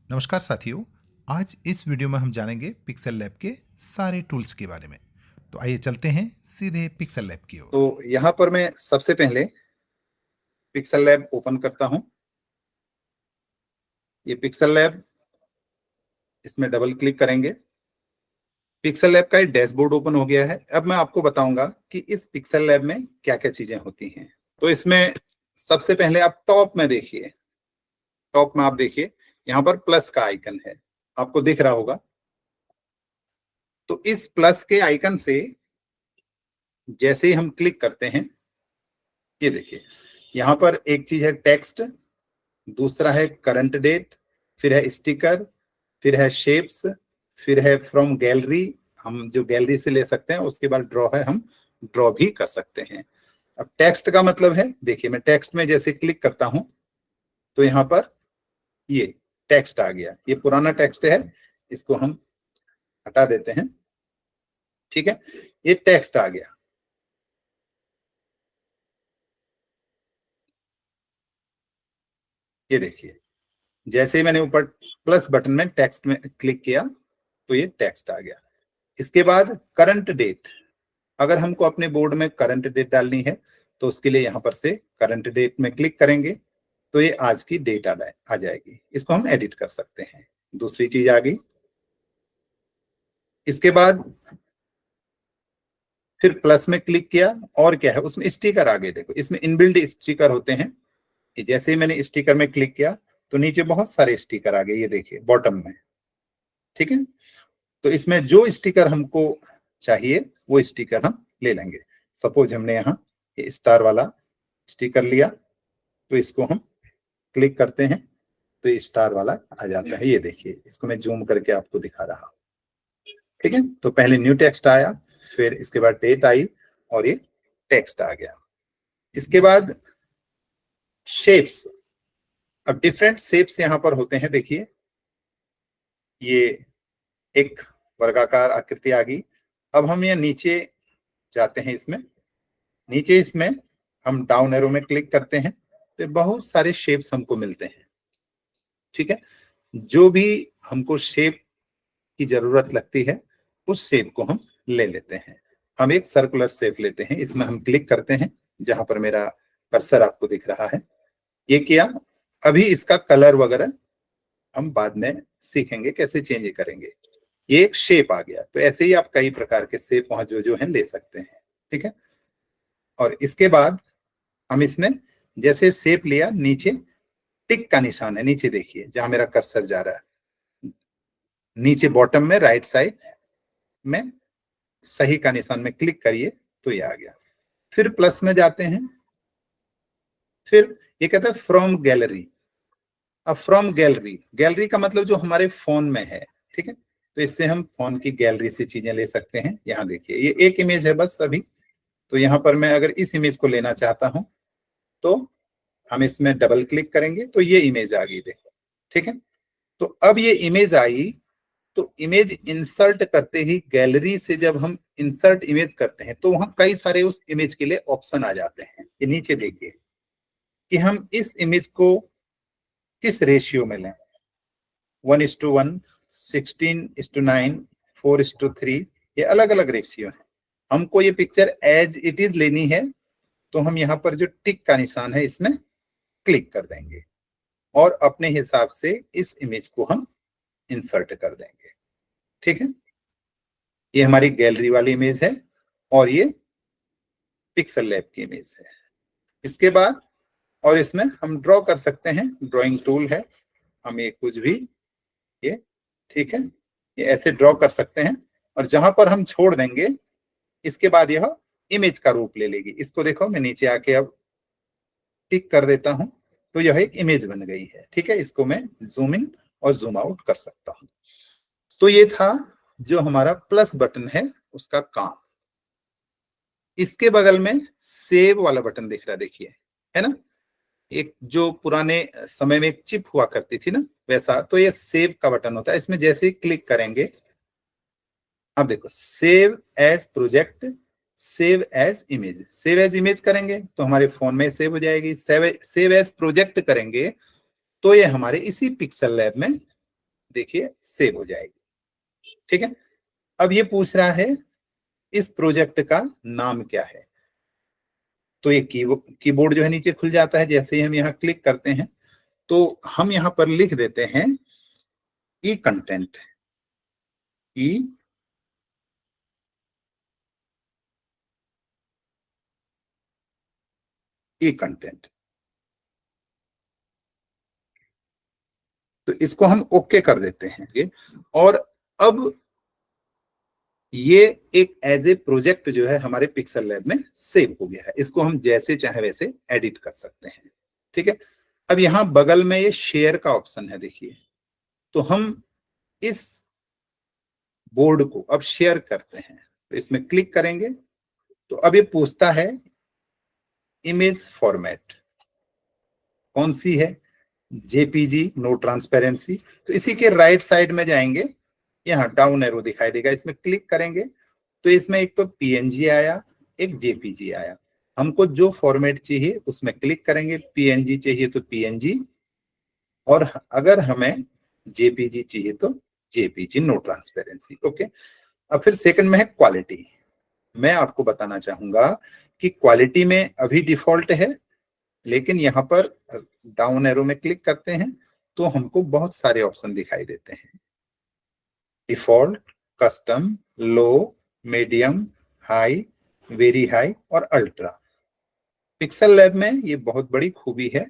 नमस्कार साथियों। आज इस वीडियो में हम जानेंगे पिक्सेल लैब के सारे टूल्स के बारे में। तो आइए चलते हैं सीधे पिक्सेल लैब की ओर। तो यहाँ पर मैं सबसे पहले पिक्सेल लैब ओपन करता हूं। ये पिक्सेल लैब, इसमें डबल क्लिक करेंगे। पिक्सेल लैब का एक डैशबोर्ड ओपन हो गया है। अब मैं आपको बताऊंगा कि इस पिक्सेल लैब में क्या क्या चीजें होती हैं। तो इसमें सबसे पहले आप टॉप में देखिए। टॉप में आप देखिए, यहाँ पर प्लस का आइकन है, आपको दिख रहा होगा। तो इस प्लस के आइकन से जैसे ही हम क्लिक करते हैं, ये देखिए यहाँ पर एक चीज है टेक्स्ट, दूसरा है करंट डेट, फिर है स्टिकर, फिर है शेप्स, फिर है फ्रॉम गैलरी, हम जो गैलरी से ले सकते हैं। उसके बाद ड्रॉ है, हम ड्रॉ भी कर सकते हैं। अब टेक्स्ट का मतलब है, देखिए मैं टेक्स्ट में जैसे क्लिक करता हूं तो यहाँ पर ये टेक्स्ट आ गया। ये पुराना टेक्स्ट है, इसको हम हटा देते हैं। ठीक है, ये टेक्स्ट आ गया। ये देखिए जैसे ही मैंने ऊपर प्लस बटन में टेक्स्ट में क्लिक किया तो ये टेक्स्ट आ गया। इसके बाद करंट डेट, अगर हमको अपने बोर्ड में करंट डेट डालनी है तो उसके लिए यहाँ पर से करंट डेट में क्लिक करेंगे तो ये आज की डेट आ जाएगी। इसको हम एडिट कर सकते हैं। दूसरी चीज आ गई। इसके बाद फिर प्लस में क्लिक किया और क्या है, उसमें स्टिकर आ गए। देखो इसमें इनबिल्ड स्टिकर होते हैं। जैसे ही मैंने स्टिकर में क्लिक किया तो नीचे बहुत सारे स्टिकर आ गए, ये देखिए बॉटम में। ठीक है, तो इसमें जो स्टिकर हमको चाहिए वो स्टिकर हम ले लेंगे। सपोज हमने यहाँ ये स्टार वाला स्टिकर लिया तो इसको हम क्लिक करते हैं तो ये स्टार वाला आ जाता है। ये देखिए, इसको मैं जूम करके आपको दिखा रहा हूँ। ठीक है, तो पहले न्यू टेक्स्ट आया, फिर इसके बाद डेट आई और ये टेक्स्ट आ गया। इसके बाद शेप्स। अब डिफरेंट शेप्स यहाँ पर होते हैं। देखिए ये एक वर्गाकार आकृति आ गई। अब हम ये नीचे जाते हैं। इसमें नीचे इसमें हम डाउन एरो में क्लिक करते हैं तो बहुत सारे शेप्स हमको मिलते हैं। ठीक है, जो भी हमको शेप की जरूरत लगती है उस शेप को हम ले लेते हैं। हम एक सर्कुलर शेप लेते हैं, इसमें हम क्लिक करते हैं जहां पर मेरा कर्सर आपको दिख रहा है। ये किया। अभी इसका कलर वगैरह हम बाद में सीखेंगे कैसे चेंज करेंगे। ये एक शेप आ गया। तो ऐसे ही आप कई प्रकार के शेप वहां जो है ले सकते हैं। ठीक है, और इसके बाद हम इसमें जैसे शेप लिया, नीचे टिक का निशान है, नीचे देखिए जहां मेरा कर्सर जा रहा है, नीचे बॉटम में राइट साइड में सही का निशान में क्लिक करिए तो ये आ गया। फिर प्लस में जाते हैं, फिर ये कहता है फ्रॉम गैलरी। अब फ्रॉम गैलरी, गैलरी का मतलब जो हमारे फोन में है। ठीक है, तो इससे हम फोन की गैलरी से चीजें ले सकते हैं। यहाँ देखिए ये एक इमेज है बस अभी। तो यहाँ पर मैं अगर इस इमेज को लेना चाहता हूं तो हम इसमें डबल क्लिक करेंगे तो ये इमेज आ गई, देखो। ठीक है, तो अब ये इमेज आई तो इमेज इंसर्ट करते ही गैलरी से जब हम इंसर्ट इमेज करते हैं तो वहां कई सारे उस इमेज के लिए ऑप्शन आ जाते हैं। ये नीचे देखिए कि हम इस इमेज को किस रेशियो में लें, 1:1, 16:9, 4:3, ये अलग अलग रेशियो है। हमको ये पिक्चर एज इट इज लेनी है तो हम यहाँ पर जो टिक का निशान है इसमें क्लिक कर देंगे और अपने हिसाब से इस इमेज को हम इंसर्ट कर देंगे। ठीक है, ये हमारी गैलरी वाली इमेज है और ये पिक्सेल लैब की इमेज है। इसके बाद और इसमें हम ड्रॉ कर सकते हैं, ड्राइंग टूल है। हम ये कुछ भी ये, ठीक है, ये ऐसे ड्रॉ कर सकते हैं और जहां पर हम छोड़ देंगे इसके बाद यह इमेज का रूप ले लेगी। इसको देखो मैं नीचे आके अब टिक कर देता हूं तो यह एक इमेज बन गई है। ठीक है, इसको मैं जूम इन और जूम आउट कर सकता हूं। तो ये था जो हमारा प्लस बटन है उसका काम। इसके बगल में सेव वाला बटन दिख रहा है, देखिए, है ना। एक जो पुराने समय में एक चिप हुआ करती थी ना वैसा, तो ये सेव का बटन होता है। इसमें जैसे ही क्लिक करेंगे, अब देखो save as project, save as image. Save as image करेंगे तो हमारे फोन में सेव हो जाएगी। सेव एज प्रोजेक्ट करेंगे तो ये हमारे इसी पिक्सेल लैब में देखिए सेव हो जाएगी। ठीक है, अब ये पूछ रहा है इस प्रोजेक्ट का नाम क्या है। तो ये कीबोर्ड जो है नीचे खुल जाता है। जैसे ही हम यहाँ क्लिक करते हैं तो हम यहाँ पर लिख देते हैं ई कंटेंट, ई कंटेंट। तो इसको हम ओके कर देते हैं। और अब ये एक एज ए प्रोजेक्ट जो है हमारे पिक्सल लैब में सेव हो गया है। इसको हम जैसे चाहे वैसे एडिट कर सकते हैं। ठीक है, अब यहाँ बगल में ये शेयर का ऑप्शन है देखिए। तो हम इस बोर्ड को अब शेयर करते हैं, तो इसमें क्लिक करेंगे तो अब ये पूछता है इमेज फॉर्मेट कौन सी है, जेपीजी नो ट्रांसपेरेंसी। तो इसी के राइट साइड में जाएंगे, यहाँ डाउन एरो दिखाई देगा, इसमें क्लिक करेंगे तो इसमें एक तो पीएनजी आया, एक जेपीजी आया। हमको जो फॉर्मेट चाहिए उसमें क्लिक करेंगे, पीएनजी चाहिए तो पीएनजी, और अगर हमें जेपीजी चाहिए तो जेपीजी नो ट्रांसपेरेंसी। ओके, अब फिर सेकंड में है क्वालिटी। मैं आपको बताना चाहूंगा कि क्वालिटी में अभी डिफॉल्ट है, लेकिन यहाँ पर डाउन एरो में क्लिक करते हैं तो हमको बहुत सारे ऑप्शन दिखाई देते हैं। डिफॉल्ट, कस्टम, लो, मीडियम, हाई, वेरी हाई और अल्ट्रा। पिक्सल लैब में ये बहुत बड़ी खूबी है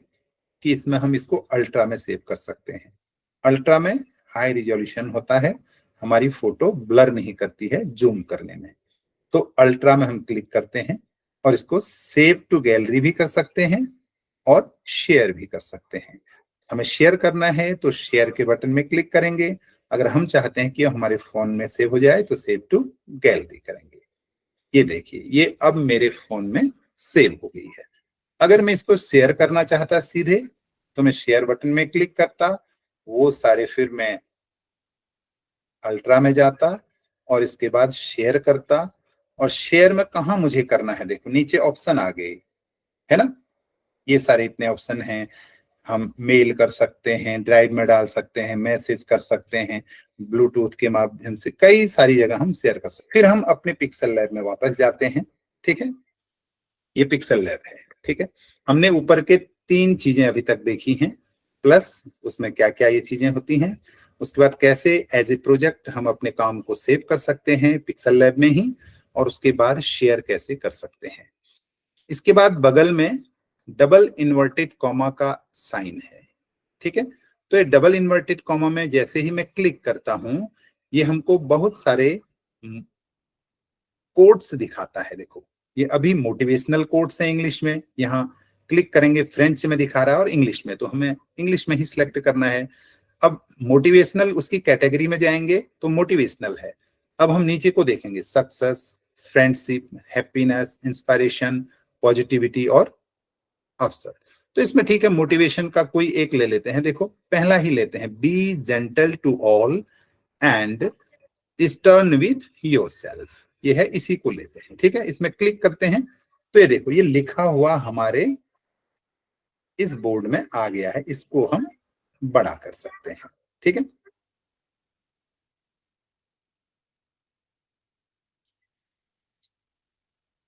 कि इसमें हम इसको अल्ट्रा में सेव कर सकते हैं। अल्ट्रा में हाई रिजोल्यूशन होता है, हमारी फोटो ब्लर नहीं करती है जूम करने में। तो अल्ट्रा में हम क्लिक करते हैं और इसको सेव टू गैलरी भी कर सकते हैं और शेयर भी कर सकते हैं। हमें शेयर करना है तो शेयर के बटन में क्लिक करेंगे। अगर हम चाहते हैं कि हमारे फोन में सेव हो जाए तो सेव टू गैलरी करेंगे। ये देखिए, ये अब मेरे फोन में सेव हो गई है। अगर मैं इसको शेयर करना चाहता सीधे तो मैं शेयर बटन में क्लिक करता, वो सारे फिर मैं अल्ट्रा में जाता और इसके बाद शेयर करता। और शेयर में कहा मुझे करना है, देखो नीचे ऑप्शन आ गए है ना, ये सारे इतने ऑप्शन हैं। हम मेल कर सकते हैं, ड्राइव में डाल सकते हैं, मैसेज कर सकते हैं, ब्लूटूथ के माध्यम से कई सारी जगह हम शेयर कर सकते हैं। फिर हम अपने पिक्सल लैब में वापस जाते हैं। ठीक है, ये पिक्सल लैब है। ठीक है, हमने ऊपर के 3 चीजें अभी तक देखी हैं, प्लस उसमें क्या क्या ये चीजें होती हैं, उसके बाद कैसे एज ए प्रोजेक्ट हम अपने काम को सेव कर सकते हैं पिक्सल लैब में ही, और उसके बाद शेयर कैसे कर सकते हैं। इसके बाद बगल में डबल इन्वर्टेड कॉमा का साइन है। ठीक है, तो ये डबल इन्वर्टेड कॉमा में जैसे ही मैं क्लिक करता हूं, ये हमको बहुत सारे कोड्स दिखाता है। देखो, ये अभी मोटिवेशनल कोड्स है इंग्लिश में, यहाँ क्लिक करेंगे फ्रेंच में दिखा रहा है और इंग्लिश में, तो हमें इंग्लिश में ही सिलेक्ट करना है। अब मोटिवेशनल उसकी कैटेगरी में जाएंगे तो मोटिवेशनल है। अब हम नीचे को देखेंगे, success, friendship, happiness, inspiration, positivity और अवसर। तो इसमें ठीक है, मोटिवेशन का कोई एक ले लेते हैं। देखो पहला ही लेते हैं, be gentle to all and stern with yourself. ये है, इसी को लेते हैं। ठीक है, इसमें क्लिक करते हैं तो ये देखो, ये लिखा हुआ हमारे इस बोर्ड में आ गया है। इसको हम बड़ा कर सकते हैं। ठीक है,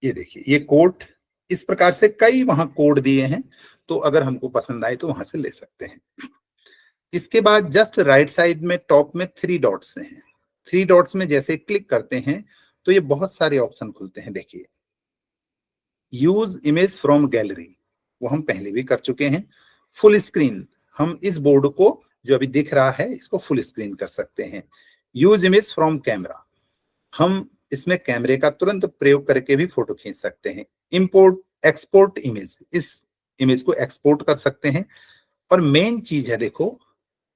ये देखिए, ये कोड इस प्रकार से कई वहां कोड दिए हैं, तो अगर हमको पसंद आए तो वहां से ले सकते हैं। इसके बाद जस्ट राइट साइड में टॉप में 3 डॉट्स हैं। 3 डॉट्स में जैसे क्लिक करते हैं तो ये बहुत सारे ऑप्शन खुलते हैं। देखिए, यूज इमेज फ्रॉम गैलरी, वो हम पहले भी कर चुके हैं। फुल स्क्रीन, हम इस बोर्ड को जो अभी दिख रहा है इसको फुल स्क्रीन कर सकते हैं। यूज इमेज फ्रॉम कैमरा, हम इसमें कैमरे का तुरंत प्रयोग करके भी फोटो खींच सकते हैं। इंपोर्ट एक्सपोर्ट इमेज, इस इमेज को एक्सपोर्ट कर सकते हैं। और मेन चीज है, देखो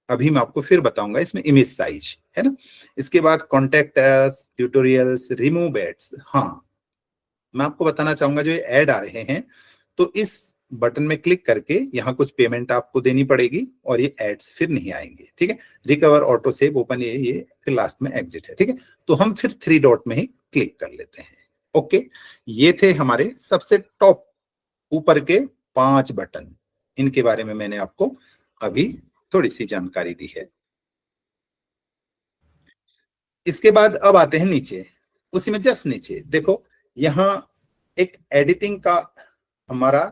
अभी मैं आपको फिर बताऊंगा, इसमें इमेज साइज है ना। इसके बाद contact us, tutorials, remove ads. हाँ, मैं आपको बताना चाहूंगा, जो ये ऐड आ रहे हैं तो इस बटन में क्लिक करके यहाँ कुछ पेमेंट आपको देनी पड़ेगी और ये एड्स फिर नहीं आएंगे। ठीक है, रिकवर, ऑटो सेव, ओपन, ये फिर लास्ट में एग्जिट है। ठीक है, तो हम फिर 3 डॉट में ही क्लिक कर लेते हैं। ओके, ये थे हमारे सबसे टॉप ऊपर के 5 बटन। इनके बारे में मैंने आपको अभी थोड़ी सी जानकारी दी है। इसके बाद अब आते हैं नीचे, उसी में जस्ट नीचे देखो, यहां एक एडिटिंग का हमारा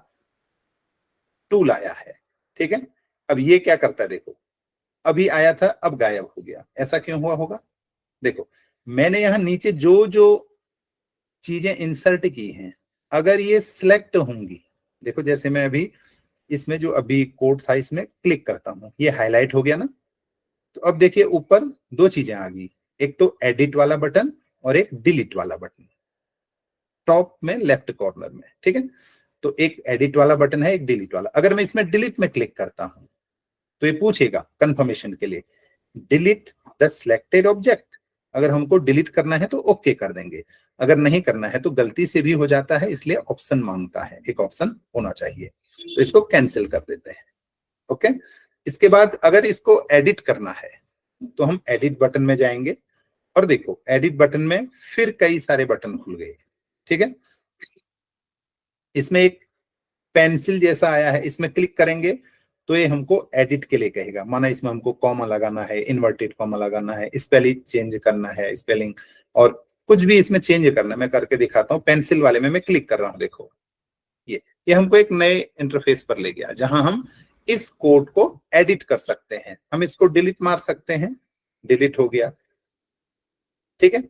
टूल आया है, ठीक है। अब ये क्या करता है देखो, अभी आया था अब गायब हो गया, ऐसा क्यों हुआ होगा? देखो मैंने यहां नीचे जो जो चीजें इंसर्ट की हैं, अगर ये सिलेक्ट होंगी, देखो जैसे मैं अभी इसमें जो अभी कोड था इसमें क्लिक करता हूं, ये हाईलाइट हो गया ना। तो अब देखिए ऊपर दो चीजें आ गई, एक तो एडिट वाला बटन और एक डिलीट वाला बटन, टॉप में लेफ्ट कॉर्नर में, ठीक है। तो एक एडिट वाला बटन है, एक डिलीट वाला। अगर मैं इसमें डिलीट में क्लिक करता हूं तो ये पूछेगा कंफर्मेशन के लिए, डिलीट द सिलेक्टेड ऑब्जेक्ट। अगर हमको डिलीट करना है तो ओके कर देंगे, अगर नहीं करना है तो गलती से भी हो जाता है, इसलिए ऑप्शन मांगता है, एक ऑप्शन होना चाहिए, तो इसको कैंसिल कर देते हैं। ओके, इसके बाद अगर इसको एडिट करना है तो हम एडिट बटन में जाएंगे, और देखो एडिट बटन में फिर कई सारे बटन खुल गए, ठीक है। इसमें एक पेंसिल जैसा आया है, इसमें क्लिक करेंगे तो ये हमको एडिट के लिए कहेगा, माना इसमें हमको कॉमा लगाना है, इन्वर्टेड कॉमा लगाना है, स्पेलिंग चेंज करना है, स्पेलिंग और कुछ भी इसमें चेंज करना है। मैं करके दिखाता हूँ, पेंसिल वाले में मैं क्लिक कर रहा हूँ, देखो ये हमको एक नए इंटरफेस पर ले गया, जहां हम इस कोड को एडिट कर सकते हैं। हम इसको डिलीट मार सकते हैं, डिलीट हो गया, ठीक है।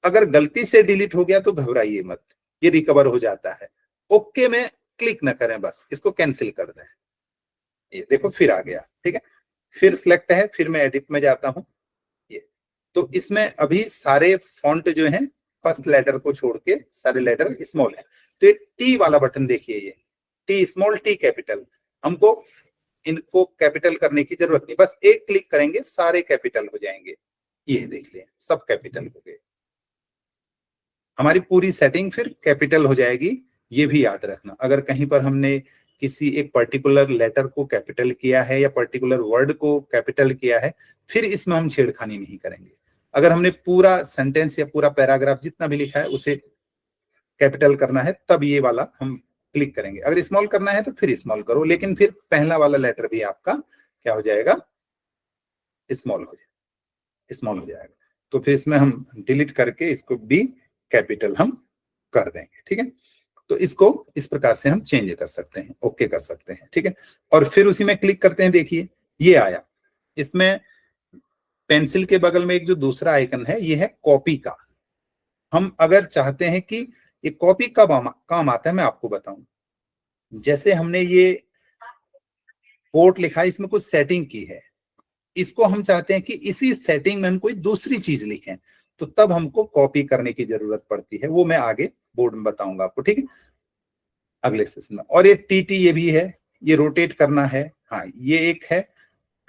अगर गलती से डिलीट हो गया तो घबराइए मत, ये रिकवर हो जाता है। ओके में क्लिक ना करें, बस इसको कैंसिल कर दें। ये देखो फिर आ गया, ठीक है। फिर सिलेक्ट है, फिर मैं एडिट में जाता हूं, ये तो इसमें अभी सारे फॉन्ट जो हैं फर्स्ट लेटर को छोड़ के सारे लेटर स्मॉल है। तो ये टी वाला बटन देखिए, ये टी स्मॉल टी कैपिटल, हमको इनको कैपिटल करने की जरूरत नहीं, बस एक क्लिक करेंगे सारे कैपिटल हो जाएंगे। ये देख लें सब कैपिटल हो गए, हमारी पूरी सेटिंग फिर कैपिटल हो जाएगी। ये भी याद रखना, अगर कहीं पर हमने किसी एक पर्टिकुलर लेटर को कैपिटल किया है या पर्टिकुलर वर्ड को कैपिटल किया है, फिर इसमें हम छेड़खानी नहीं करेंगे। अगर हमने पूरा सेंटेंस या पूरा पैराग्राफ जितना भी लिखा है उसे कैपिटल करना है, तब ये वाला हम क्लिक करेंगे। अगर स्मॉल करना है तो फिर स्मॉल करो, लेकिन फिर पहला वाला लेटर भी आपका क्या हो जाएगा, स्मॉल हो जाएगा। तो फिर इसमें हम डिलीट करके इसको भी कैपिटल हम कर देंगे, ठीक है। तो इसको इस प्रकार से हम चेंज कर सकते हैं, ओके कर सकते हैं, ठीक है। और फिर उसी में क्लिक करते हैं, देखिए ये आया। इसमें पेंसिल के बगल में एक जो दूसरा आइकन है, ये है कॉपी का। हम अगर चाहते हैं कि ये कॉपी कब काम आता है, मैं आपको बताऊं। जैसे हमने ये कोट लिखा है, इसमें कुछ सेटिंग की है, इसको हम चाहते हैं कि इसी सेटिंग में हम कोई दूसरी चीज लिखें, तो तब हमको कॉपी करने की जरूरत पड़ती है। वो मैं आगे बोर्ड में बताऊंगा आपको, ठीक है, अगले सेशन में। और ये टीटी ये भी है, ये रोटेट करना है। हाँ, ये एक है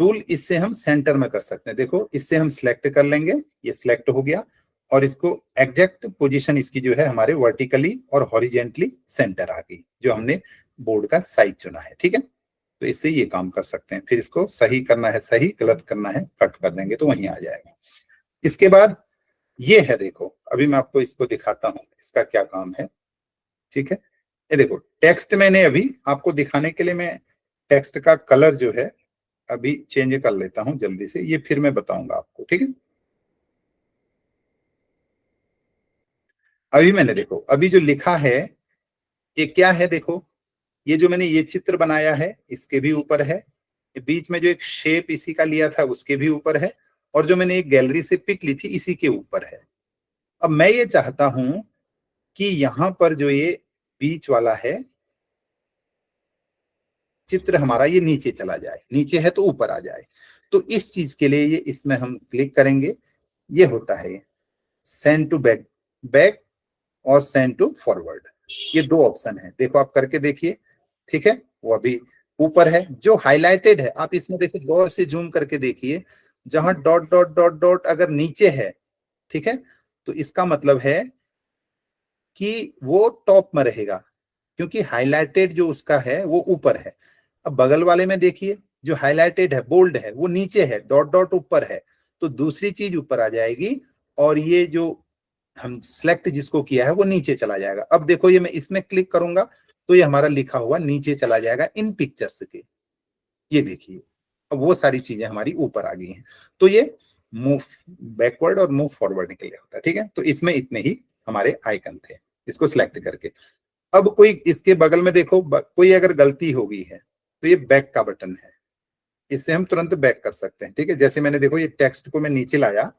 टूल, इससे हम सेंटर में कर सकते हैं। देखो इससे हम सिलेक्ट कर लेंगे, ये सिलेक्ट हो गया, और इसको एग्जैक्ट पोजीशन इसकी जो है हमारे वर्टिकली और हॉरिजेंटली सेंटर आ गई, जो हमने बोर्ड का साइज चुना है, ठीक है। तो इससे ये काम कर सकते हैं। फिर इसको सही करना है सही, गलत करना है कट कर देंगे तो वहीं आ जाएगा। इसके बाद ये है, देखो अभी मैं आपको इसको दिखाता हूं इसका क्या काम है, ठीक है। ये देखो टेक्स्ट मैंने अभी आपको दिखाने के लिए मैं टेक्स्ट का कलर जो है अभी चेंज कर लेता हूं जल्दी से, ये फिर मैं बताऊंगा आपको, ठीक है। अभी मैंने देखो अभी जो लिखा है ये क्या है, देखो ये जो मैंने ये चित्र बनाया है इसके भी ऊपर है, बीच में जो एक शेप इसी का लिया था उसके भी ऊपर है, और जो मैंने एक गैलरी से पिक ली थी इसी के ऊपर है। अब मैं ये चाहता हूं कि यहां पर जो ये बीच वाला है चित्र हमारा ये नीचे चला जाए, नीचे है तो ऊपर आ जाए। तो इस चीज के लिए ये इसमें हम क्लिक करेंगे, ये होता है सेंड टू बैक, बैक और सेंड टू फॉरवर्ड, ये दो ऑप्शन है। देखो आप करके देखिए, ठीक है। वो अभी ऊपर है, जो हाईलाइटेड है आप इसमें देखिए, गौर से जूम करके देखिए, जहां डॉट डॉट डॉट डॉट अगर नीचे है, ठीक है, तो इसका मतलब है कि वो टॉप में रहेगा, क्योंकि हाईलाइटेड जो उसका है वो ऊपर है। अब बगल वाले में देखिए, जो हाईलाइटेड है बोल्ड है वो नीचे है, डॉट डॉट ऊपर है, तो दूसरी चीज ऊपर आ जाएगी, और ये जो हम सिलेक्ट जिसको किया है वो नीचे चला जाएगा। अब देखो ये मैं इसमें क्लिक करूंगा तो ये हमारा लिखा हुआ नीचे चला जाएगा इन पिक्चर्स के, ये देखिए अब वो सारी चीजें हमारी ऊपर आ गई हैं। तो ये मूव बैकवर्ड और मूव फॉरवर्ड के लिए होता है, ठीक है। तो इसमें इतने ही हमारे आइकन थे, इसको सिलेक्ट करके। अब कोई इसके बगल में देखो, कोई अगर गलती हो गई है तो ये बैक का बटन है, इससे हम तुरंत बैक कर सकते हैं, ठीक है। जैसे मैंने देखो ये टेक्स्ट को मैं नीचे लाया,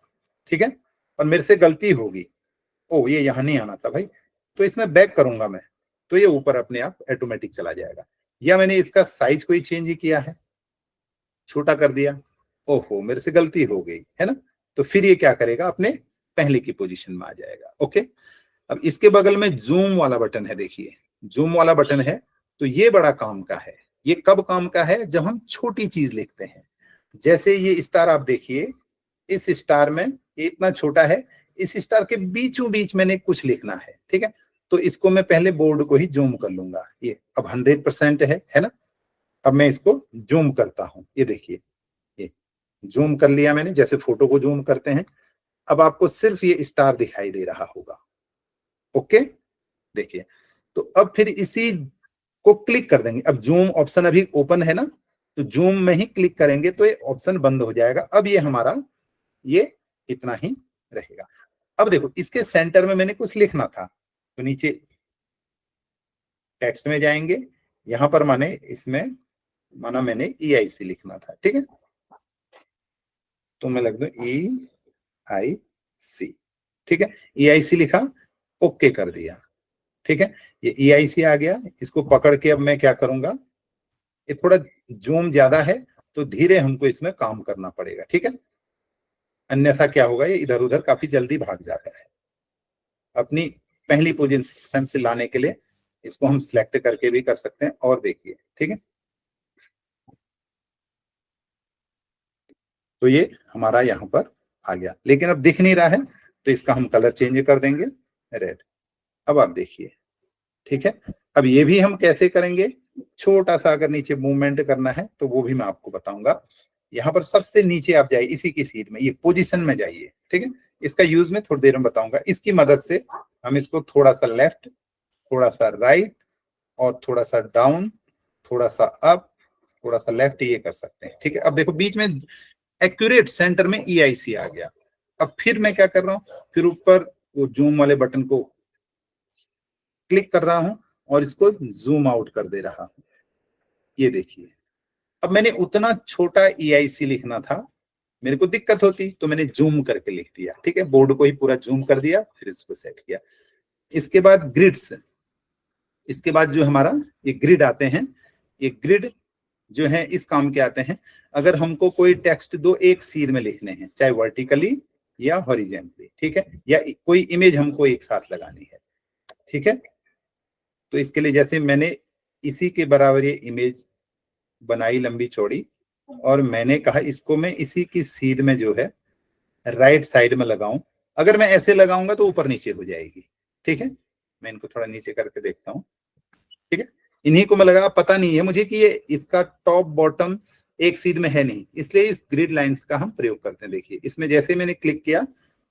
ठीक है, और मेरे से गलती होगी, ओ ये यहाँ नहीं आना था भाई, तो इसमें बैक करूंगा मैं, तो ये ऊपर अपने आप ऑटोमेटिक चला जाएगा। या मैंने इसका साइज कोई चेंज ही किया है, छोटा कर दिया, ओहो मेरे से गलती हो गई है ना, तो फिर ये क्या करेगा, अपने पहले की पोजीशन में आ जाएगा। ओके, अब इसके बगल में जूम वाला बटन है, देखिए जूम वाला बटन है, तो ये बड़ा काम का है। ये कब काम का है, जब हम छोटी चीज लिखते हैं। जैसे ये स्टार आप देखिए, इस स्टार में ये इतना छोटा है, इस स्टार के बीचों बीच मैंने कुछ लिखना है, ठीक है। तो इसको मैं पहले बोर्ड को ही जूम कर लूंगा, ये अब 100% है ना। अब मैं इसको जूम करता हूं, ये देखिए, ये जूम कर लिया मैंने, जैसे फोटो को जूम करते हैं। अब आपको सिर्फ ये स्टार दिखाई दे रहा होगा। ओके, देखिए, तो अब फिर इसी को क्लिक कर देंगे। अब जूम ऑप्शन अभी ओपन है ना, तो जूम में ही क्लिक करेंगे तो ये ऑप्शन बंद हो जाएगा। अब ये हमारा ये इतना ही रहेगा। अब देखो इसके सेंटर में मैंने कुछ लिखना था, तो नीचे टेक्स्ट में जाएंगे, यहां पर माने इसमें माना मैंने EIC लिखना था, ठीक है, तो मैं लिख दूं EIC, ठीक है, EIC लिखा, ओके कर दिया, ठीक है। ये EIC आ गया, इसको पकड़ के अब मैं क्या करूंगा, ये थोड़ा जूम ज्यादा है तो धीरे हमको इसमें काम करना पड़ेगा, ठीक है, अन्यथा क्या होगा, ये इधर उधर काफी जल्दी भाग जाता है। अपनी पहली पोजीशन से लाने के लिए इसको हम सिलेक्ट करके भी कर सकते हैं, और देखिए, ठीक है, तो ये हमारा यहाँ पर आ गया, लेकिन अब दिख नहीं रहा है, तो इसका हम कलर चेंज कर देंगे रेड। अब आप देखिए, ठीक है। अब ये भी हम कैसे करेंगे, छोटा सा अगर नीचे मूवमेंट करना है तो वो भी मैं आपको बताऊंगा। यहाँ पर सबसे नीचे आप जाइए, इसी की सीट में ये पोजीशन में जाइए, ठीक है। इसका यूज मैं थोड़ी देर में बताऊंगा। इसकी मदद से हम इसको थोड़ा सा लेफ्ट, थोड़ा सा राइट, और थोड़ा सा डाउन, थोड़ा सा अप, थोड़ा सा लेफ्ट, ये कर सकते हैं, ठीक है। अब देखो बीच में एक्यूरेट सेंटर में EIC आ गया। अब फिर मैं क्या कर रहा हूँ, फिर ऊपर वो जूम वाले बटन को क्लिक कर रहा हूं और इसको जूम आउट कर दे रहा हूं, ये देखिए। अब मैंने उतना छोटा EIC लिखना था, मेरे को दिक्कत होती तो मैंने जूम करके लिख दिया, ठीक है, बोर्ड को ही पूरा जूम कर दिया, फिर इसको सेट किया। इसके बाद ग्रिड्स, इसके बाद जो हमारा ये ग्रिड आते हैं, ये ग्रिड जो है इस काम के आते हैं। अगर हमको कोई टेक्स्ट दो एक सीध में लिखने हैं, चाहे वर्टिकली या हॉरिजेंटली, ठीक है, या कोई इमेज हमको एक साथ लगानी है, ठीक है, तो इसके लिए जैसे मैंने इसी के बराबर ये इमेज बनाई लंबी चौड़ी, और मैंने कहा इसको मैं इसी की सीध में जो है राइट साइड में लगाऊं। अगर मैं ऐसे लगाऊंगा तो ऊपर नीचे हो जाएगी, ठीक है, मैं इनको थोड़ा नीचे करके देखता हूँ, ठीक है। इन्हीं को मैं लगा, पता नहीं है मुझे कि ये इसका टॉप बॉटम एक सीध में है नहीं, इसलिए इस ग्रिड लाइंस का हम प्रयोग करते हैं। देखिए इसमें जैसे मैंने क्लिक किया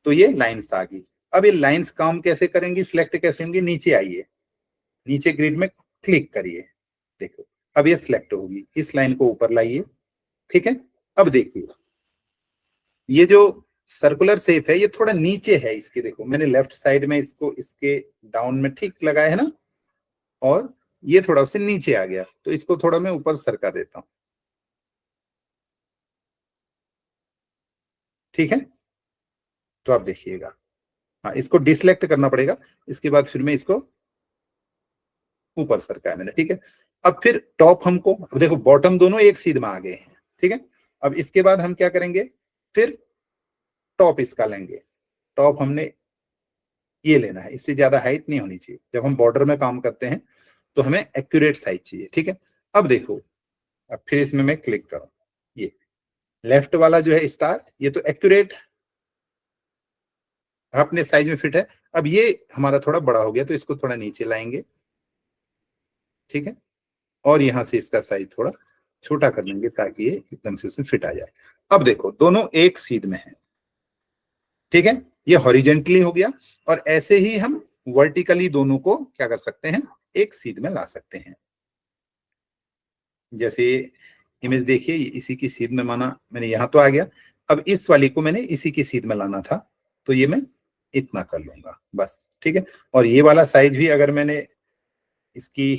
तो ये लाइंस आ गई। अब ये लाइंस काम कैसे करेंगी, सिलेक्ट कैसे होंगी, नीचे आइए, नीचे ग्रिड में क्लिक करिए, देखो अब ये सिलेक्ट होगी, इस लाइन को ऊपर लाइए, ठीक है। अब देखिए ये जो सर्कुलर शेप है ये थोड़ा नीचे है इसके, देखो मैंने लेफ्ट साइड में इसको इसके डाउन में ठीक लगाया है ना, और ये थोड़ा उससे नीचे आ गया, तो इसको थोड़ा मैं ऊपर सरका देता हूं, ठीक है। तो आप देखिएगा, हाँ इसको डिसलेक्ट करना पड़ेगा, इसके बाद फिर मैं इसको ऊपर सरकाया मैंने, ठीक है। अब फिर टॉप हमको, अब देखो बॉटम दोनों एक सीध में आ गए हैं, ठीक है। अब इसके बाद हम क्या करेंगे, फिर टॉप इसका लेंगे, टॉप हमने ये लेना है, इससे ज्यादा हाइट नहीं होनी चाहिए। जब हम बॉर्डर में काम करते हैं तो हमें एक्यूरेट साइज चाहिए, ठीक है। अब देखो, अब फिर इसमें मैं क्लिक करूं, ये लेफ्ट वाला जो है स्टार, ये तो एक्यूरेट अपने साइज में फिट है। अब ये हमारा थोड़ा बड़ा हो गया तो इसको थोड़ा नीचे लाएंगे, ठीक है, और यहां से इसका साइज थोड़ा छोटा कर लेंगे ताकि ये एकदम से उसमें फिट आ जाए। अब देखो दोनों एक सीध में है, ठीक है, ये हॉरिजेंटली हो गया, और ऐसे ही हम वर्टिकली दोनों को क्या कर सकते हैं, एक सीध में ला सकते हैं। जैसे इमेज देखिए, इसी की सीध में माना मैंने यहां तो आ गया, अब इस वाली को मैंने इसी की सीध में लाना था, तो ये मैं इतना कर लूंगा बस, ठीक है। और ये वाला साइज भी अगर मैंने इसकी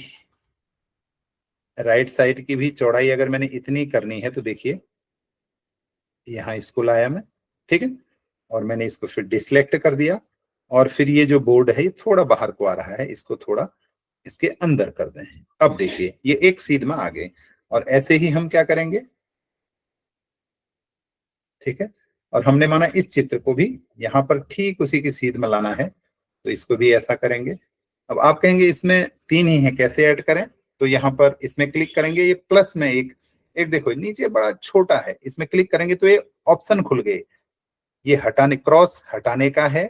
राइट साइड की भी चौड़ाई अगर मैंने इतनी करनी है तो देखिए यहाँ इसको लाया मैं, ठीक है, और मैंने इसको फिर डिसलेक्ट कर दिया, और फिर ये जो बोर्ड है ये थोड़ा बाहर को आ रहा है, इसको थोड़ा इसके अंदर कर दें। अब देखिए ये एक सीध में आ गए, और ऐसे ही हम क्या करेंगे, ठीक है। और हमने माना इस चित्र को भी यहाँ पर ठीक उसी की सीध में लाना है, तो इसको भी ऐसा करेंगे। अब आप कहेंगे इसमें 3 ही है, कैसे ऐड करें, तो यहाँ पर इसमें क्लिक करेंगे, ये प्लस में एक एक देखो नीचे बड़ा छोटा है, इसमें क्लिक करेंगे तो ये ऑप्शन खुल गए, ये हटाने, क्रॉस हटाने का है,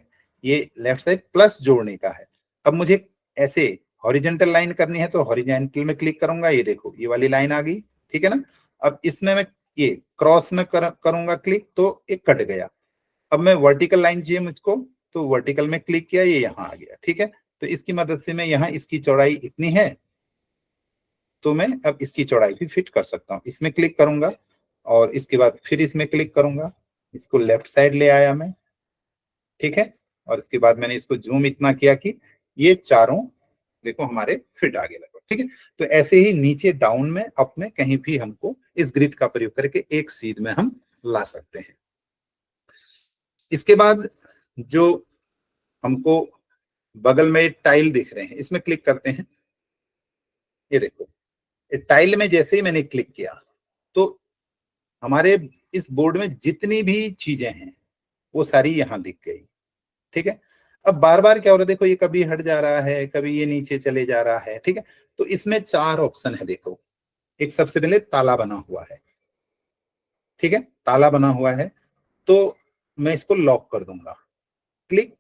ये लेफ्ट साइड प्लस जोड़ने का है। अब मुझे ऐसे हॉरिजेंटल लाइन करनी है तो हॉरिजेंटल में क्लिक करूंगा, ये देखो ये वाली लाइन आ गई, ठीक है ना। अब इसमें मैं ये क्रॉस में करूंगा क्लिक तो एक कट गया। अब मैं वर्टिकल लाइन चाहिए मुझको, तो वर्टिकल में क्लिक किया, ये यहाँ आ गया, ठीक है। तो इसकी मदद से मैं यहाँ इसकी चौड़ाई इतनी है तो मैं अब इसकी चौड़ाई भी फिट कर सकता हूँ। इसमें क्लिक करूंगा और इसके बाद फिर इसमें क्लिक करूंगा, इसको लेफ्ट साइड ले आया मैं, ठीक है। और इसके बाद मैंने इसको जूम इतना किया कि ये चारों देखो हमारे फिट आ गए लगभग, ठीक है। तो ऐसे ही नीचे डाउन में अप में कहीं भी हमको इस ग्रिड का प्रयोग करके एक सीध में हम ला सकते हैं। इसके बाद जो हमको बगल में टाइल दिख रहे हैं, इसमें क्लिक करते हैं, ये देखो टाइल में जैसे ही मैंने क्लिक किया तो हमारे इस बोर्ड में जितनी भी चीजें हैं वो सारी यहाँ दिख गई, ठीक है। अब बार बार क्या हो रहा है, देखो ये कभी हट जा रहा है, कभी ये नीचे चले जा रहा है, ठीक है। तो इसमें 4 ऑप्शन है, देखो एक सबसे पहले ताला बना हुआ है, ठीक है, ताला बना हुआ है, तो मैं इसको लॉक कर दूंगा, क्लिक,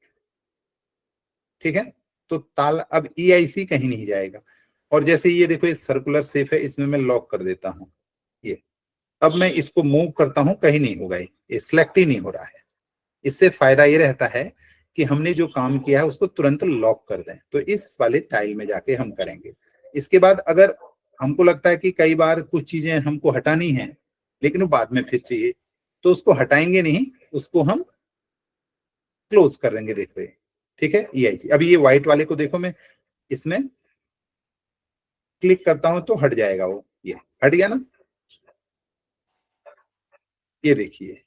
ठीक है। तो ताला अब EIC कहीं नहीं जाएगा। और जैसे ये देखो ये सर्कुलर शेप है, इसमें मैं लॉक कर देता हूं, ये अब मैं इसको मूव करता हूं, कहीं नहीं होगा, ये सिलेक्ट ही नहीं हो रहा है। इससे फायदा ये रहता है कि हमने जो काम किया है उसको तुरंत लॉक कर दें, तो इस वाले टाइल में जाके हम करेंगे। इसके बाद अगर हमको लगता है कि कई बार कुछ चीजें हमको हटानी है लेकिन वो बाद में फिर चाहिए, तो उसको हटाएंगे नहीं, उसको हम क्लोज कर देंगे, देखो ये, ठीक है। EIC अभी ये व्हाइट वाले को देखो, मैं इसमें क्लिक करता हूं तो हट जाएगा, वो ये हट गया ना, ये देखिए,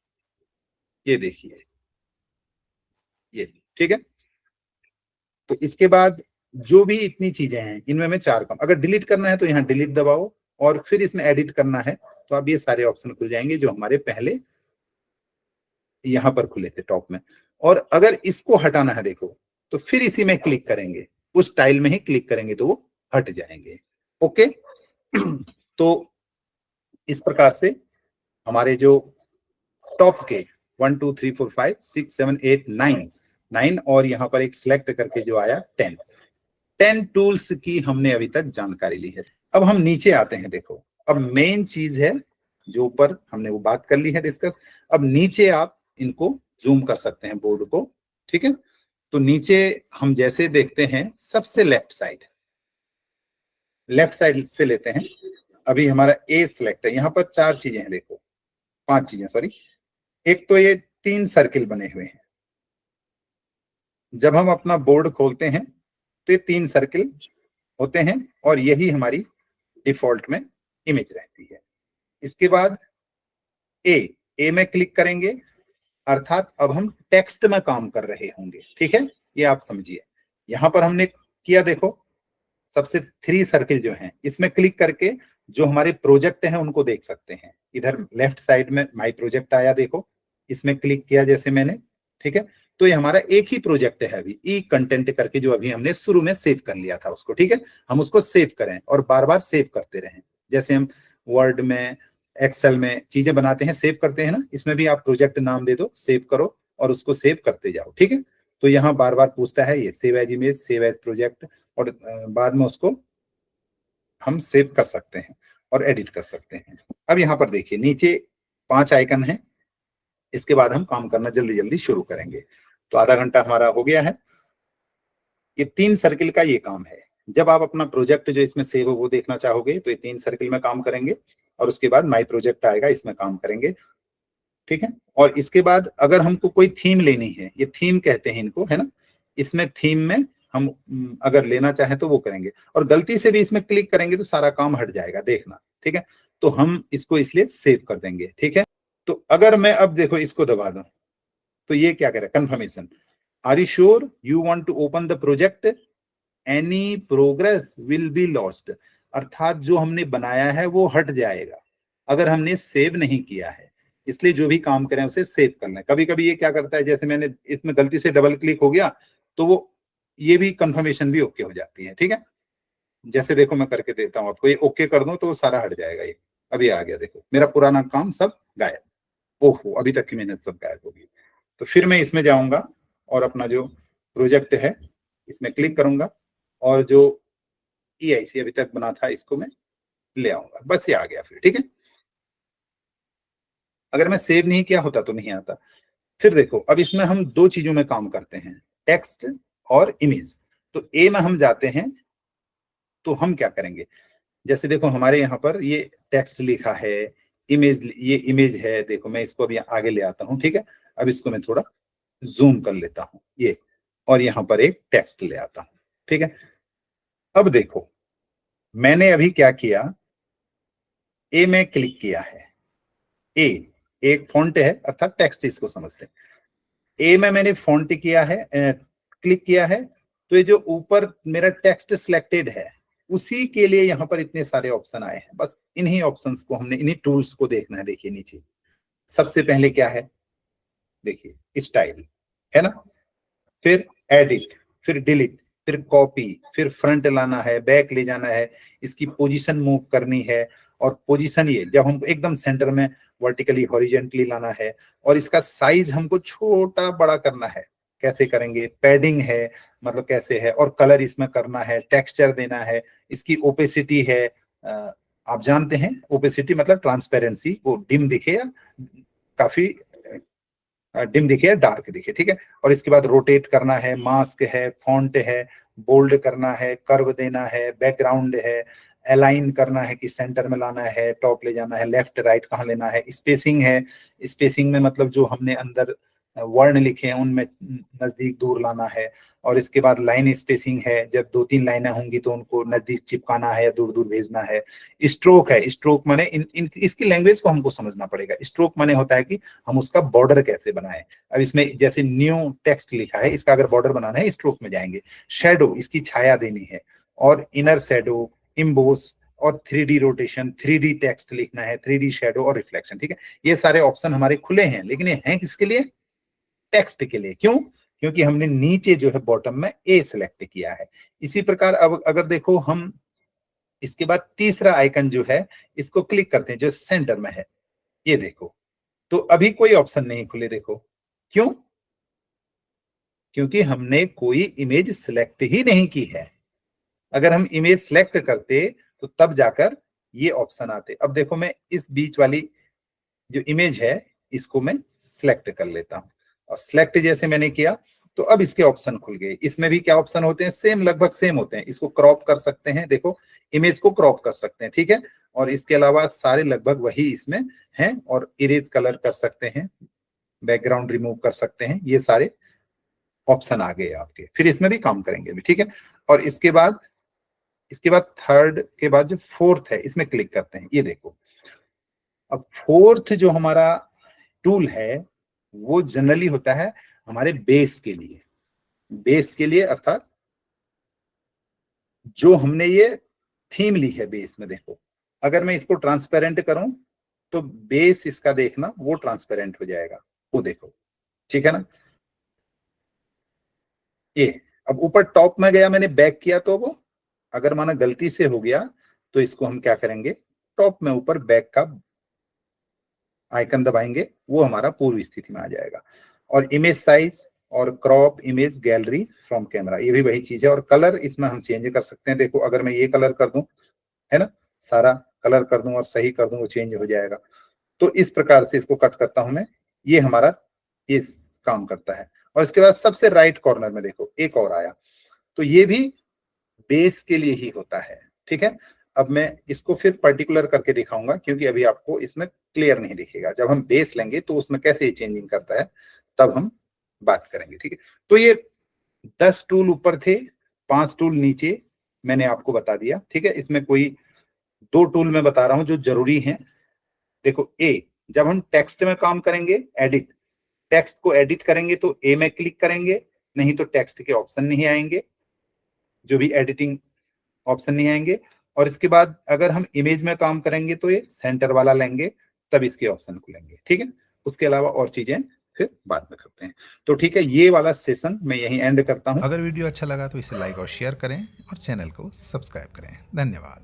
ये देखिए, ये, ठीक है। तो इसके बाद जो भी इतनी चीजें हैं इनमें मैं 4 काम, अगर डिलीट करना है तो यहाँ डिलीट दबाओ, और फिर इसमें एडिट करना है तो अब ये सारे ऑप्शन खुल जाएंगे जो हमारे पहले यहाँ पर खुले थे टॉप में। और अगर इसको हटाना है देखो, तो फिर इसी में क्लिक करेंगे, उस टाइल में ही क्लिक करेंगे तो वो हट जाएंगे, ओके। तो इस प्रकार से हमारे जो टॉप के 1 2 3 4 5 6 7 8 9 और यहाँ पर एक सिलेक्ट करके जो आया 10 टूल्स की हमने अभी तक जानकारी ली है। अब हम नीचे आते हैं, देखो अब मेन चीज है जो ऊपर हमने वो बात कर ली है डिस्कस। अब नीचे आप इनको जूम कर सकते हैं बोर्ड को, ठीक है। तो नीचे हम जैसे देखते हैं सबसे लेफ्ट साइड से लेते हैं, अभी हमारा A सिलेक्ट है, यहाँ पर 4 चीजें हैं, देखो 5 चीजें सॉरी। एक तो ये 3 सर्किल बने हुए हैं, जब हम अपना बोर्ड खोलते हैं तो ये 3 सर्किल होते हैं और यही हमारी डिफॉल्ट में इमेज रहती है। इसके बाद ए में क्लिक करेंगे, अर्थात अब हम टेक्स्ट में काम कर रहे होंगे, ठीक है, ये आप समझिए। यहां पर हमने किया, देखो सबसे 3 सर्किल जो हैं इसमें क्लिक करके जो हमारे प्रोजेक्ट हैं उनको देख सकते हैं। इधर लेफ्ट साइड में माई प्रोजेक्ट आया, देखो इसमें क्लिक किया जैसे मैंने, ठीक है। तो ये हमारा एक ही प्रोजेक्ट है अभी, ई कंटेंट करके, जो अभी हमने शुरू में सेव कर लिया था उसको, ठीक है। हम उसको सेव करें और बार बार सेव करते रहें, जैसे हम वर्ड में एक्सेल में चीजें बनाते हैं सेव करते हैं ना, इसमें भी आप प्रोजेक्ट नाम दे दो, सेव करो और उसको सेव करते जाओ, ठीक है। तो यहाँ बार बार पूछता है ये save as image, save as project, और बाद में उसको हम सेव कर सकते हैं और एडिट कर सकते हैं। अब यहाँ पर देखिए नीचे 5 आइकन है, इसके बाद हम काम करना जल्दी जल्दी शुरू करेंगे। तो आधा घंटा हमारा हो गया है। ये 3 सर्किल का ये काम है। जब आप अपना प्रोजेक्ट जो इसमें सेव हो वो देखना चाहोगे तो ये 3 सर्किल में काम करेंगे और उसके बाद माई प्रोजेक्ट आएगा, इसमें काम करेंगे, ठीक है। और इसके बाद अगर हमको कोई थीम लेनी है, ये थीम कहते हैं इनको, है ना, इसमें थीम में हम अगर लेना चाहें तो वो करेंगे, और गलती से भी इसमें क्लिक करेंगे तो सारा काम हट जाएगा, देखना, ठीक है। तो हम इसको इसलिए सेव कर देंगे, ठीक है। तो अगर मैं अब देखो इसको दबा दूं तो ये क्या करे, confirmation, are you sure you want to open the project, any progress will be lost, अर्थात जो हमने बनाया है वो हट जाएगा अगर हमने सेव नहीं किया है। इसलिए जो भी काम करें उसे सेव कर लें। कभी कभी ये क्या करता है, जैसे मैंने इसमें गलती से डबल क्लिक हो गया तो वो ये भी कंफर्मेशन भी ओके हो जाती है, ठीक है। जैसे देखो मैं करके देता हूँ आपको, ये ओके कर दूं तो वो सारा हट जाएगा। ये अभी आ गया, देखो मेरा पुराना काम सब गायब, ओहो अभी तक की मेहनत सब गायब होगी। तो फिर मैं इसमें जाऊंगा और अपना जो प्रोजेक्ट है इसमें क्लिक करूंगा और जो EIC अभी तक बना था इसको मैं ले आऊंगा, बस ये आ गया फिर, ठीक है। अगर मैं सेव नहीं किया होता तो नहीं आता। फिर देखो अब इसमें हम दो चीजों में काम करते हैं, टेक्स्ट और इमेज। तो ए में हम जाते हैं तो हम क्या करेंगे, जैसे देखो हमारे यहाँ पर ये टेक्स्ट लिखा है, इमेज, ये इमेज है, देखो मैं इसको अभी आगे ले आता हूँ, ठीक है। अब इसको मैं थोड़ा जूम कर लेता हूँ ये, और यहाँ पर एक टेक्स्ट ले आता हूँ, ठीक है। अब देखो मैंने अभी क्या किया, ए में क्लिक किया है, ए एक फॉन्ट है अर्थात टेक्स्ट इसको समझते हैं। ए में मैंने फॉन्ट किया है, क्लिक किया है, तो ये जो ऊपर मेरा टेक्स्ट सिलेक्टेड है उसी के लिए यहाँ पर इतने सारे ऑप्शन आए हैं। बस इन्हीं ऑप्शंस को हमने, इन्हीं टूल्स को देखना है। देखिए नीचे सबसे पहले क्या है, देखिए स्टाइल, है ना, फिर एडिट, फिर डिलीट, फिर कॉपी, फिर फ्रंट लाना है, बैक ले जाना है, इसकी पोजीशन मूव करनी है, और पोजीशन ये जब हम एकदम सेंटर में वर्टिकली हॉरिजेंटली लाना है, और इसका साइज हमको छोटा बड़ा करना है, कैसे करेंगे, पैडिंग है मतलब कैसे है, और कलर इसमें करना है, टेक्सचर देना है, इसकी ओपेसिटी है, आप जानते हैं ओपेसिटी मतलब ट्रांसपेरेंसी, वो डिम दिखे या काफी डिम दिखे या डार्क दिखे, ठीक है। और इसके बाद रोटेट करना है, मास्क है, फॉन्ट है, बोल्ड करना है, कर्व देना है, बैकग्राउंड है, अलाइन करना है कि सेंटर में लाना है, टॉप ले जाना है, लेफ्ट राइट कहाँ लेना है, स्पेसिंग है, स्पेसिंग में मतलब जो हमने अंदर वर्ण लिखे हैं उनमें नजदीक दूर लाना है, और इसके बाद लाइन स्पेसिंग है, जब 2-3 लाइनें होंगी तो उनको नजदीक चिपकाना है, दूर दूर भेजना है। स्ट्रोक है, स्ट्रोक माने इसकी लैंग्वेज को हमको समझना पड़ेगा। स्ट्रोक माने होता है कि हम उसका बॉर्डर कैसे बनाएं। अब इसमें जैसे न्यू टेक्स्ट लिखा है, इसका अगर बॉर्डर बनाना है स्ट्रोक में जाएंगे। शेडो, इसकी छाया देनी है, और इनर शेडो, इम्बोस, और 3D रोटेशन, 3D टेक्स्ट लिखना है, 3D शेडो और रिफ्लेक्शन, ठीक है। ये सारे ऑप्शन हमारे खुले हैं, लेकिन ये हैं किसके लिए, टेक्स्ट के लिए। क्यों, क्योंकि हमने नीचे जो है बॉटम में ए सिलेक्ट किया है। इसी प्रकार अब अगर देखो हम इसके बाद तीसरा आइकन जो है इसको क्लिक करते हैं जो सेंटर में है, ये देखो, तो अभी कोई ऑप्शन नहीं खुले, देखो क्यों, क्योंकि हमने कोई इमेज सिलेक्ट ही नहीं की है। अगर हम इमेज सिलेक्ट करते तो तब जाकर ये ऑप्शन आते। अब देखो मैं इस बीच वाली जो इमेज है इसको मैं सिलेक्ट कर लेता हूं, और सिलेक्ट जैसे मैंने किया तो अब इसके ऑप्शन खुल गए। इसमें भी क्या ऑप्शन होते हैं, सेम, लगभग सेम होते हैं। इसको क्रॉप कर सकते हैं, देखो इमेज को क्रॉप कर सकते हैं, ठीक है। और इसके अलावा सारे लगभग वही इसमें हैं, और इरेज कलर कर सकते हैं, बैकग्राउंड रिमूव कर सकते हैं, ये सारे ऑप्शन आ गए आपके। फिर इसमें भी काम करेंगे भी, ठीक है। और इसके बाद थर्ड के बाद जो फोर्थ है इसमें क्लिक करते हैं, ये देखो। अब फोर्थ जो हमारा टूल है वो जनरली होता है हमारे बेस के लिए, बेस के लिए अर्थात जो हमने ये थीम ली है बेस में। देखो अगर मैं इसको ट्रांसपेरेंट करूं तो बेस इसका देखना वो ट्रांसपेरेंट हो जाएगा, वो देखो, ठीक है ना। ये अब ऊपर टॉप में गया, मैंने बैक किया तो वो अगर माना गलती से हो गया तो इसको हम क्या करेंगे, टॉप में ऊपर बैक का आइकन दबाएंगे, वो हमारा पूर्व स्थिति में आ जाएगा। और इमेज साइज और crop image gallery from camera, ये भी वही चीज है। और कलर इसमें हम चेंज कर सकते हैं। देखो अगर मैं ये कलर कर दूं, है ना, सारा कलर कर दूं और सही कर दूं, वो चेंज हो जाएगा। तो इस प्रकार से इसको कट करता हूं मैं, ये हमारा इस काम करता है। और इसके बाद सबसे राइट कॉर्नर में देखो एक और आया, तो ये भी बेस के लिए ही होता है, ठीक है। अब मैं इसको फिर पर्टिकुलर करके दिखाऊंगा, क्योंकि अभी आपको इसमें क्लियर नहीं दिखेगा। जब हम बेस लेंगे तो उसमें कैसे चेंजिंग करता है तब हम बात करेंगे, ठीक है। तो ये 10 टूल ऊपर थे, 5 टूल नीचे मैंने आपको बता दिया, ठीक है। इसमें कोई 2 टूल मैं बता रहा हूं जो जरूरी हैं। देखो ए, जब हम टेक्स्ट में काम करेंगे, एडिट, टेक्स्ट को एडिट करेंगे तो ए में क्लिक करेंगे, नहीं तो टेक्स्ट के ऑप्शन नहीं आएंगे, जो भी एडिटिंग ऑप्शन नहीं आएंगे। और इसके बाद अगर हम इमेज में काम करेंगे तो ये सेंटर वाला लेंगे, तब इसके ऑप्शन खुलेंगे, ठीक है। उसके अलावा और चीजें फिर बाद में करते हैं। तो ठीक है, ये वाला सेशन मैं यहीं एंड करता हूं। अगर वीडियो अच्छा लगा तो इसे लाइक और शेयर करें और चैनल को सब्सक्राइब करें। धन्यवाद।